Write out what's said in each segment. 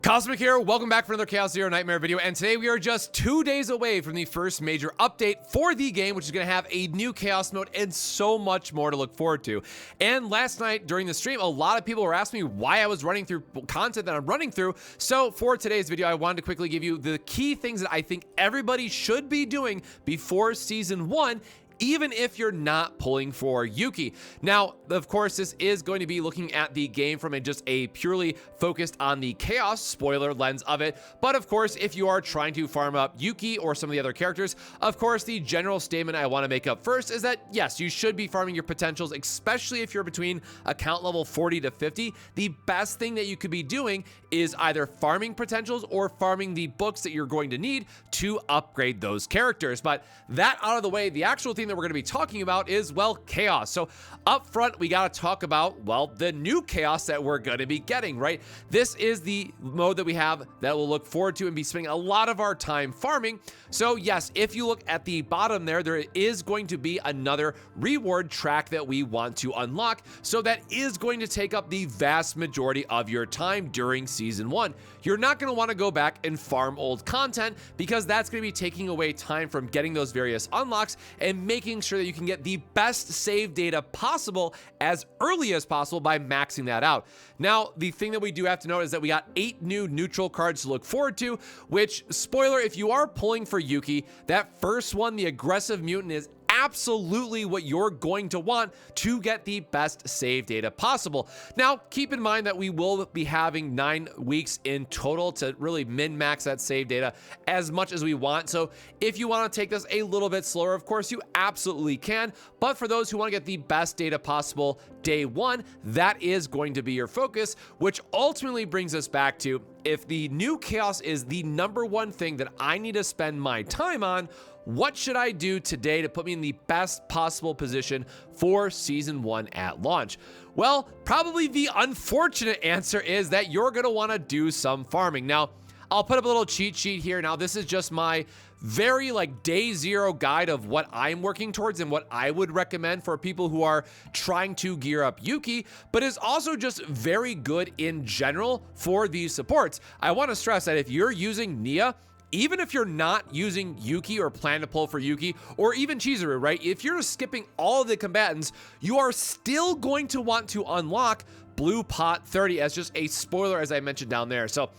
Cosmic here, welcome back for another Chaos Zero Nightmare video, and today we are just 2 days away from the first major update for the game, which is going to have a new Chaos mode and so much more to look forward to. And last night during the stream, a lot of people were asking me why I was running through content that I'm running through, so for today's video, I wanted to quickly give you the key things that I think everybody should be doing before Season 1, even if you're not pulling for Yuki. Now, of course, this is going to be looking at the game from just a purely focused on the Chaos spoiler lens of it. But of course, if you are trying to farm up Yuki or some of the other characters, of course, the general statement I want to make up first is that yes, you should be farming your potentials, especially if you're between account level 40 to 50. The best thing that you could be doing is either farming potentials or farming the books that you're going to need to upgrade those characters. But that out of the way, the actual thing that we're going to be talking about is, well, Chaos. So up front, we got to talk about, well, the new Chaos that we're going to be getting, right? This is the mode that we have that we'll look forward to and be spending a lot of our time farming. So yes, if you look at the bottom there is going to be another reward track that we want to unlock. So that is going to take up the vast majority of your time during Season 1. You're not going to want to go back and farm old content because that's going to be taking away time from getting those various unlocks and making sure that you can get the best save data possible as early as possible by maxing that out. Now, the thing that we do have to note is that we got 8 new neutral cards to look forward to, which, spoiler, if you are pulling for Yuki, that first one, the aggressive mutant, is absolutely what you're going to want to get the best save data possible. Now, keep in mind that we will be having 9 weeks in total to really min-max that save data as much as we want. So if you want to take this a little bit slower, of course, you absolutely can. But for those who want to get the best data possible day 1, that is going to be your focus, which ultimately brings us back to, if the new Chaos is the #1 thing that I need to spend my time on, what should I do today to put me in the best possible position for Season 1 at launch? Well, probably the unfortunate answer is that you're going to want to do some farming. Now, I'll put up a little cheat sheet here. Now, this is just my very day 0 guide of what I'm working towards and what I would recommend for people who are trying to gear up Yuki, but is also just very good in general for these supports. I want to stress that if you're using Nia, even if you're not using Yuki or plan to pull for Yuki, or even Chizuru, right? If you're skipping all of the combatants, you are still going to want to unlock Blue Pot 30 as just a spoiler, as I mentioned down there. So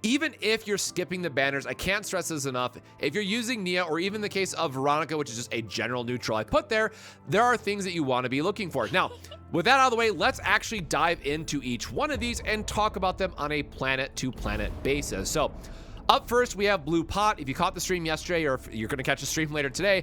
even if you're skipping the banners, I can't stress this enough, if you're using Nia, or even the case of Veronica, which is just a general neutral I put there are things that you want to be looking for. Now, with that out of the way, let's actually dive into each one of these and talk about them on a planet-to-planet basis. So, up first, we have Blue Pot. If you caught the stream yesterday, or if you're going to catch a stream later today,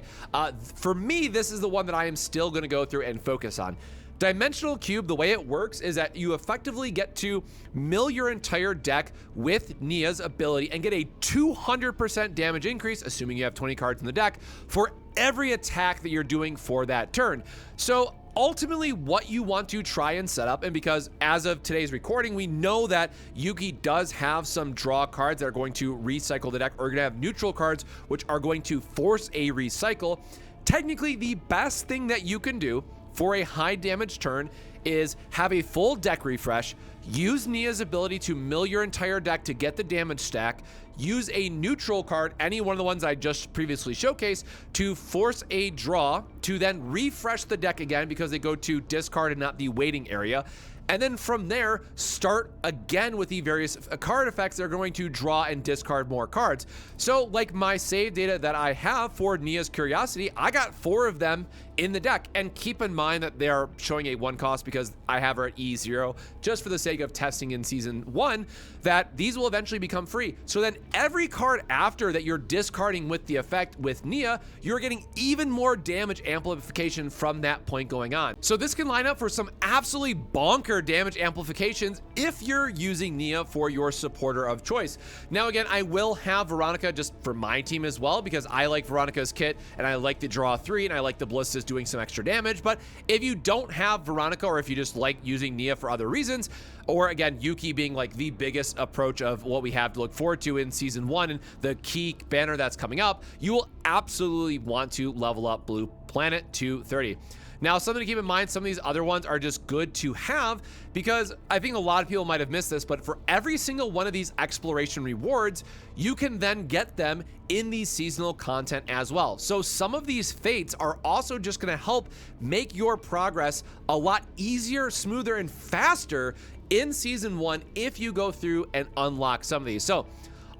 for me, this is the one that I am still going to go through and focus on. Dimensional Cube, the way it works is that you effectively get to mill your entire deck with Nia's ability and get a 200% damage increase, assuming you have 20 cards in the deck, for every attack that you're doing for that turn. So ultimately, what you want to try and set up, and because as of today's recording, we know that Yuki does have some draw cards that are going to recycle the deck, or going to have neutral cards which are going to force a recycle. Technically, the best thing that you can do for a high damage turn is have a full deck refresh, use Nia's ability to mill your entire deck to get the damage stack, use a neutral card, any one of the ones I just previously showcased, to force a draw, to then refresh the deck again because they go to discard and not the waiting area. And then from there, start again with the various card effects that are going to draw and discard more cards. So like my save data that I have for Nia's Curiosity, I got 4 of them in the deck. And keep in mind that they are showing a 1 cost because I have her at E0, just for the sake of testing in Season 1, that these will eventually become free. So then every card after that you're discarding with the effect with Nia, you're getting even more damage amplification from that point going on. So this can line up for some absolutely bonker damage amplifications if you're using Nia for your supporter of choice. Now again, I will have Veronica just for my team as well, because I like Veronica's kit and I like the draw 3 and I like the Ballistas doing some extra damage. But if you don't have Veronica, or if you just like using Nia for other reasons, or again, Yuki being like the biggest approach of what we have to look forward to in Season 1 and the key banner that's coming up, you will absolutely want to level up Blue Planet to 30. Now, something to keep in mind, some of these other ones are just good to have because I think a lot of people might have missed this, but for every single one of these exploration rewards, you can then get them in the seasonal content as well. So some of these fates are also just going to help make your progress a lot easier, smoother, and faster in season 1 if you go through and unlock some of these. So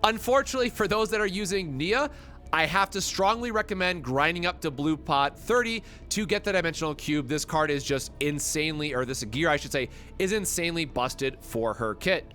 unfortunately, for those that are using Nia, I have to strongly recommend grinding up to blue pot 30 to get the dimensional cube. This card is just insanely, or this gear I should say, is insanely busted for her kit.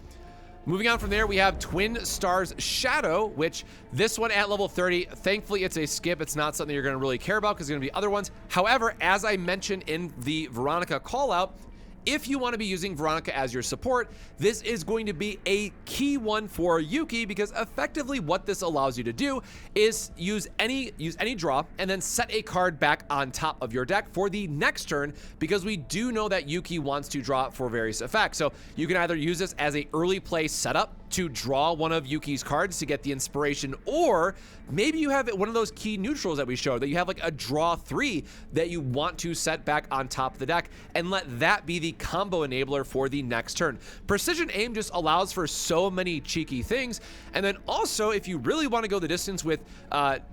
Moving on from there, we have Twin Stars Shadow, which this one at level 30, thankfully it's a skip. It's not something you're going to really care about because there's going to be other ones. However, as I mentioned in the Veronica call out, if you want to be using Veronica as your support, this is going to be a key one for Yuki because effectively what this allows you to do is use any draw and then set a card back on top of your deck for the next turn, because we do know that Yuki wants to draw for various effects. So you can either use this as a early play setup to draw one of Yuki's cards to get the inspiration, or maybe you have one of those key neutrals that we showed, that you have like a draw 3 that you want to set back on top of the deck and let that be the combo enabler for the next turn. Precision Aim just allows for so many cheeky things. And then also, if you really want to go the distance with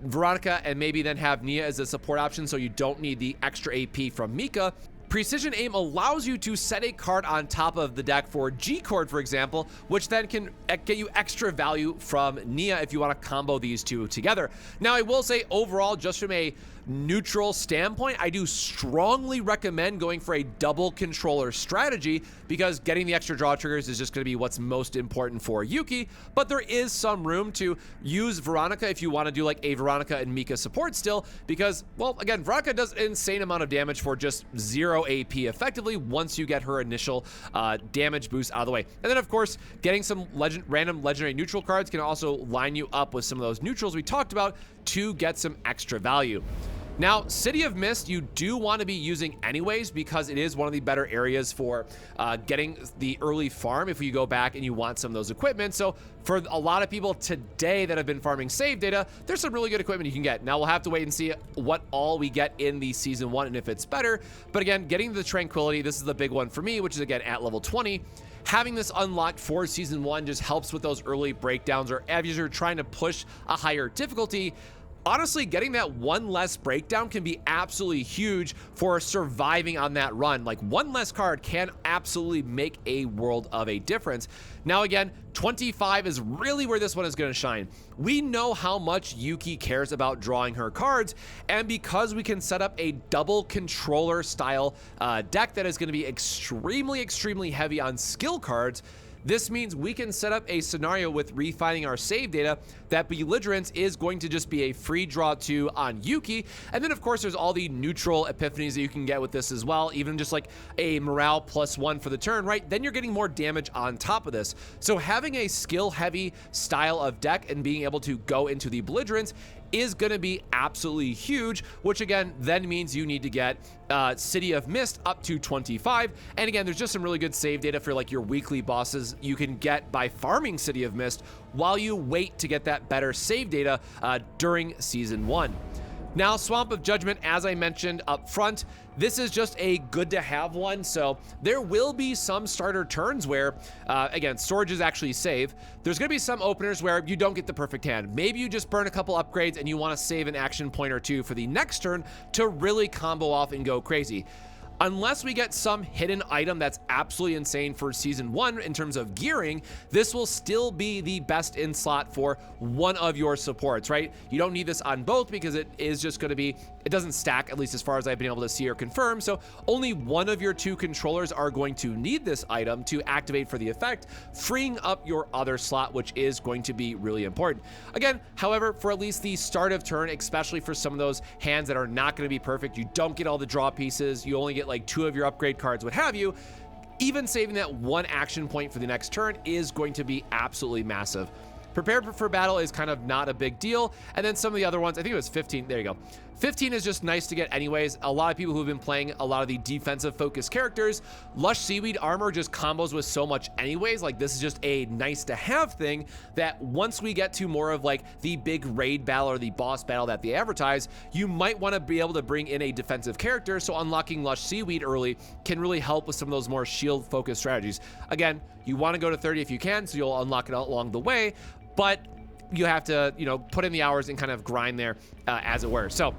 Veronica and maybe then have Nia as a support option so you don't need the extra AP from Mika, Precision Aim allows you to set a card on top of the deck for G-Chord, for example, which then can get you extra value from Nia if you want to combo these two together. Now, I will say overall, just from a neutral standpoint, I do strongly recommend going for a double controller strategy because getting the extra draw triggers is just going to be what's most important for Yuki. But there is some room to use Veronica if you want to do like a Veronica and Mika support still, because, well, again, Veronica does an insane amount of damage for just 0 AP effectively once you get her initial damage boost out of the way. And then, of course, getting some random legendary neutral cards can also line you up with some of those neutrals we talked about to get some extra value. Now, City of Mist, you do want to be using anyways because it is one of the better areas for getting the early farm if you go back and you want some of those equipment. So for a lot of people today that have been farming save data, there's some really good equipment you can get. Now, we'll have to wait and see what all we get in the Season 1 and if it's better. But again, getting the Tranquility, this is the big one for me, which is, again, at level 20. Having this unlocked for Season 1 just helps with those early breakdowns, or as you're trying to push a higher difficulty. Honestly, getting that one less breakdown can be absolutely huge for surviving on that run. Like, one less card can absolutely make a world of a difference. Now, again, 25 is really where this one is going to shine. We know how much Yuki cares about drawing her cards, and because we can set up a double controller style deck that is going to be extremely heavy on skill cards, this means we can set up a scenario with refining our save data that Belligerence is going to just be a free draw 2 on Yuki. And then, of course, there's all the neutral epiphanies that you can get with this as well, even just like a morale +1 for the turn, right? Then you're getting more damage on top of this. So having a skill-heavy style of deck and being able to go into the Belligerence is going to be absolutely huge, which again then means you need to get City of Mist up to 25. And again, there's just some really good save data for like your weekly bosses you can get by farming City of Mist while you wait to get that better save data during Season 1. Now, Swamp of Judgment, as I mentioned up front, this is just a good to have one. So there will be some starter turns where, again, storages actually save. There's going to be some openers where you don't get the perfect hand. Maybe you just burn a couple upgrades and you want to save an action point or two for the next turn to really combo off and go crazy. Unless we get some hidden item that's absolutely insane for Season 1 in terms of gearing, this will still be the best in slot for one of your supports, right? You don't need this on both because it is just going to be, it doesn't stack, at least as far as I've been able to see or confirm. So only one of your 2 controllers are going to need this item to activate for the effect, freeing up your other slot, which is going to be really important. Again, however, for at least the start of turn, especially for some of those hands that are not going to be perfect, you don't get all the draw pieces, you only get like 2 of your upgrade cards, what have you, even saving that 1 action point for the next turn is going to be absolutely massive. Prepared for battle is kind of not a big deal. And then some of the other ones, I think it was 15, there you go. 15 is just nice to get anyways. A lot of people who've been playing a lot of the defensive focused characters, Lush Seaweed armor just combos with so much anyways. Like, this is just a nice to have thing that once we get to more of like the big raid battle or the boss battle that they advertise, you might want to be able to bring in a defensive character. So unlocking Lush Seaweed early can really help with some of those more shield focused strategies. Again, you want to go to 30 if you can, so you'll unlock it along the way, but you have to, you know, put in the hours and kind of grind there as it were. So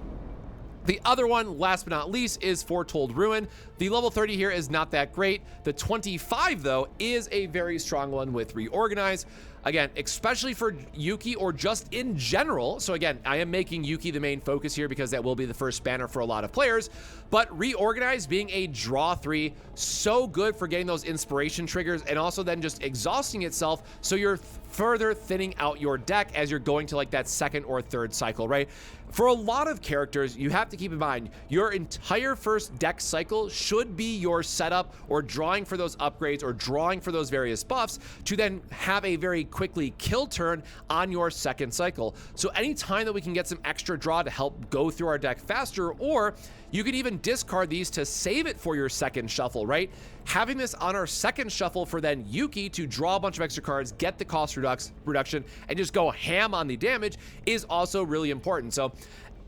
the other one, last but not least, is Foretold Ruin. The level 30 here is not that great. The 25, though, is a very strong one with Reorganize. Again, especially for Yuki or just in general. So again, I am making Yuki the main focus here because that will be the first banner for a lot of players. But Reorganize being a draw 3, so good for getting those inspiration triggers and also then just exhausting itself. So you're further thinning out your deck as you're going to like that second or third cycle, right? For a lot of characters, you have to keep in mind your entire first deck cycle should be your setup or drawing for those upgrades or drawing for those various buffs to then have a very quickly kill turn on your second cycle. So anytime that we can get some extra draw to help go through our deck faster, or you could even discard these to save it for your second shuffle, right? Having this on our second shuffle for then Yuki to draw a bunch of extra cards, get the cost reduction, and just go ham on the damage is also really important. So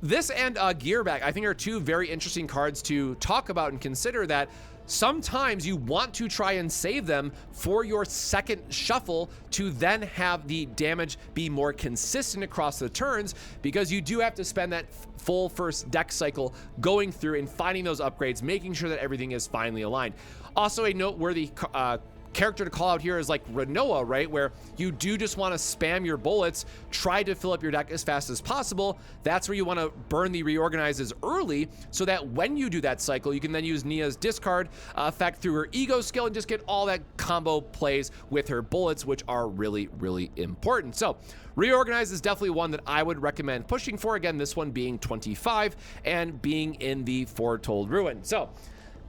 this and Gearback, I think, are two very interesting cards to talk about and consider that sometimes you want to try and save them for your second shuffle to then have the damage be more consistent across the turns, because you do have to spend that full first deck cycle going through and finding those upgrades, making sure that everything is finally aligned. Also, a noteworthy character to call out here is like Renoa, right? Where you do just want to spam your bullets, try to fill up your deck as fast as possible. That's where you want to burn the Reorganizes early so that when you do that cycle, you can then use Nia's discard effect through her ego skill and just get all that combo plays with her bullets, which are really, really important. So Reorganize is definitely one that I would recommend pushing for. Again, this one being 25 and being in the Foretold Ruin. So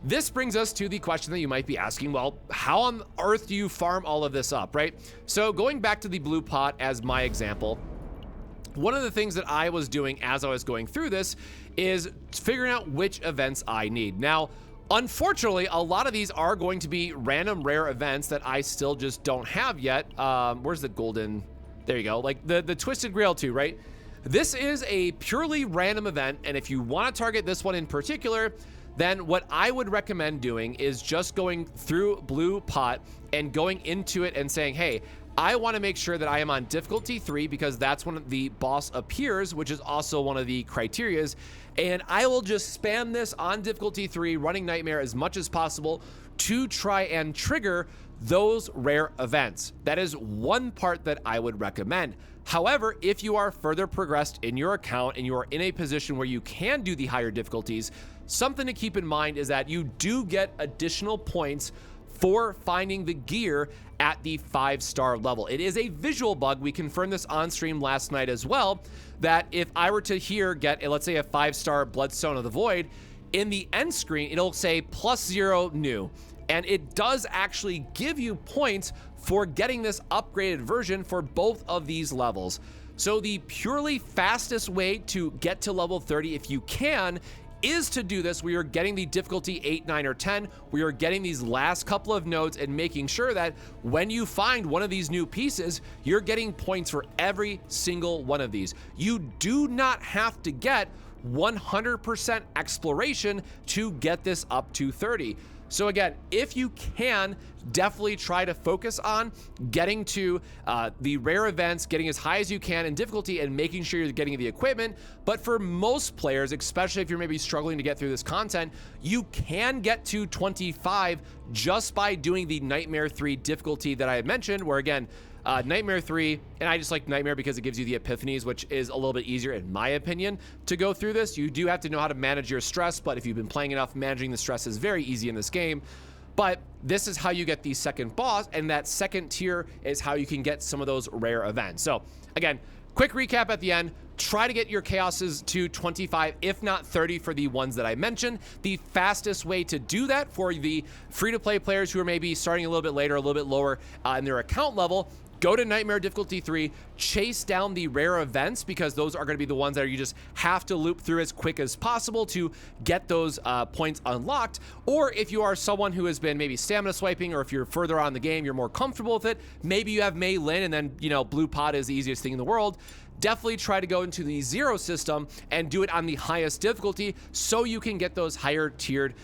this brings us to the question that you might be asking, well, how on earth do you farm all of this up, right? So going back to the blue pot as my example, one of the things that I was doing as I was going through this is figuring out which events I need. Now, unfortunately, a lot of these are going to be random rare events that I still just don't have yet. Where's the golden? There you go. Like the Twisted Grail 2, right? This is a purely random event, and if you want to target this one in particular, then what I would recommend doing is just going through blue pot and going into it and saying, hey, I want to make sure that I am on difficulty 3 because that's when the boss appears, which is also one of the criterias. And I will just spam this on difficulty 3, running Nightmare as much as possible to try and trigger those rare events. That is one part that I would recommend. However, if you are further progressed in your account and you are in a position where you can do the higher difficulties, something to keep in mind is that you do get additional points for finding the gear at the 5-star level. It is a visual bug. We confirmed this on stream last night as well, that if I were to here get, let's say, a 5-star Bloodstone of the Void, in the end screen, it'll say +0 new. And it does actually give you points for getting this upgraded version for both of these levels. So the purely fastest way to get to level 30, if you can, is to do this. We are getting the difficulty 8, 9, or 10. We are getting these last couple of nodes and making sure that when you find one of these new pieces, you're getting points for every single one of these. You do not have to get 100% exploration to get this up to 30. So again, if you can, definitely try to focus on getting to the rare events, getting as high as you can in difficulty and making sure you're getting the equipment. But for most players, especially if you're maybe struggling to get through this content, you can get to 25 just by doing the Nightmare 3 difficulty that I had mentioned, where again, Nightmare 3, and I just like Nightmare because it gives you the epiphanies, which is a little bit easier in my opinion to go through this. You do have to know how to manage your stress, but if you've been playing enough, managing the stress is very easy in this game. But this is how you get the second boss, and that second tier is how you can get some of those rare events. So again, quick recap at the end. Try to get your chaoses to 25, if not 30 for the ones that I mentioned. The fastest way to do that for the free-to-play players who are maybe starting a little bit later, a little bit lower in their account level, go to Nightmare Difficulty 3, chase down the rare events, because those are going to be the ones that you just have to loop through as quick as possible to get those points unlocked. Or if you are someone who has been maybe stamina swiping, or if you're further on in the game, you're more comfortable with it, maybe you have Mei Lin and then, you know, blue pot is the easiest thing in the world, definitely try to go into the 0 system and do it on the highest difficulty so you can get those higher tiered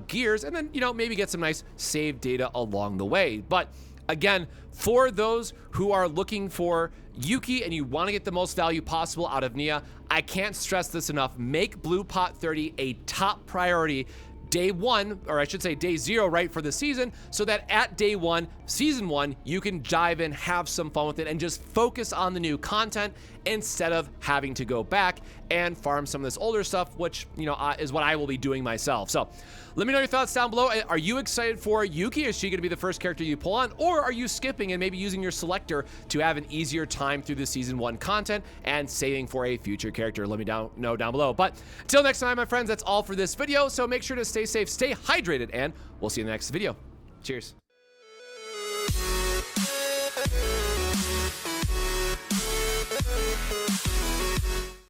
gears, and then, you know, maybe get some nice save data along the way. But again, for those who are looking for Yuki and you want to get the most value possible out of Nia, I can't stress this enough. Make Blue Pot 30 a top priority day 1, or I should say day 0, right, for the season, so that at day 1, season 1, you can dive in, have some fun with it, and just focus on the new content instead of having to go back and farm some of this older stuff, which, you know, is what I will be doing myself. So let me know your thoughts down below. Are you excited for Yuki? Is she going to be the first character you pull on, or are you skipping and maybe using your selector to have an easier time through the season 1 content and saving for a future character? Let me know down below. But until next time, my friends, that's all for this video. So make sure to stay safe, stay hydrated, and we'll see you in the next video. Cheers.